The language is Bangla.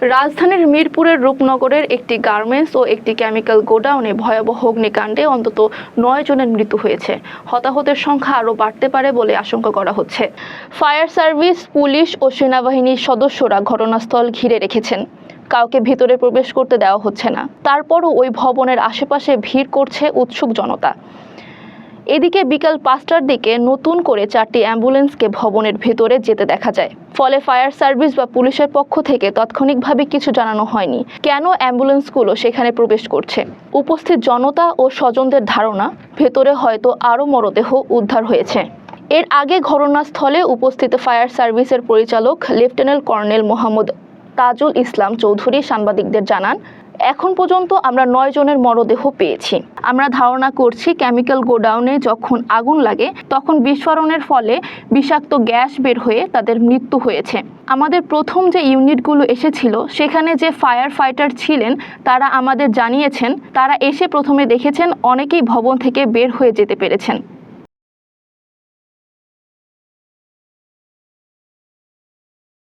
রাজধানীর মিরপুরের রূপনগরের একটি গার্মেন্টস ও একটি কেমিক্যাল গোডাউনে ভয়াবহ অগ্নিকাণ্ডে অন্তত 9 জনের মৃত্যু হয়েছে। হতাহতের সংখ্যা আরও বাড়তে পারে বলে আশঙ্কা করা হচ্ছে। ফায়ার সার্ভিস, পুলিশ ও সেনাবাহিনীর সদস্যরা ঘটনাস্থল ঘিরে রেখেছেন। কাউকে ভিতরে প্রবেশ করতে দেওয়া হচ্ছে না। তারপরও ওই ভবনের আশেপাশে ভিড় করছে উৎসুক জনতা। এদিকে বিকাল 5টার দিকে নতুন করে 4টি অ্যাম্বুলেন্সকে ভবনের ভেতরে যেতে দেখা যায়। ফলে ফায়ার সার্ভিস বা পুলিশের পক্ষ থেকে তাৎক্ষণিকভাবে কিছু জানানো হয়নি কেন অ্যাম্বুলেন্সগুলো সেখানে প্রবেশ করছে। উপস্থিত জনতা ও স্বজনদের ধারণা, ভেতরে হয়তো আরও মরদেহ উদ্ধার হয়েছে। এর আগে ঘটনাস্থলে উপস্থিত ফায়ার সার্ভিসের পরিচালক লেফটেন্যান্ট কর্নেল মোহাম্মদ তাজুল ইসলাম চৌধুরী সাংবাদিকদের জানান, এখন পর্যন্ত আমরা 9 জনের মরদেহ পেয়েছি। আমরা ধারণা করছি কেমিক্যাল গোডাউনে যখন আগুন লাগে তখন বিস্ফোরণের ফলে বিষাক্ত গ্যাস বের হয়ে তাদের মৃত্যু হয়েছে। আমাদের প্রথম যে ইউনিটগুলো এসেছিল সেখানে যে ফায়ার ফাইটার ছিলেন তারা আমাদের জানিয়েছেন, তারা এসে প্রথমে দেখেছেন অনেকেই ভবন থেকে বের হয়ে যেতে পেরেছেন।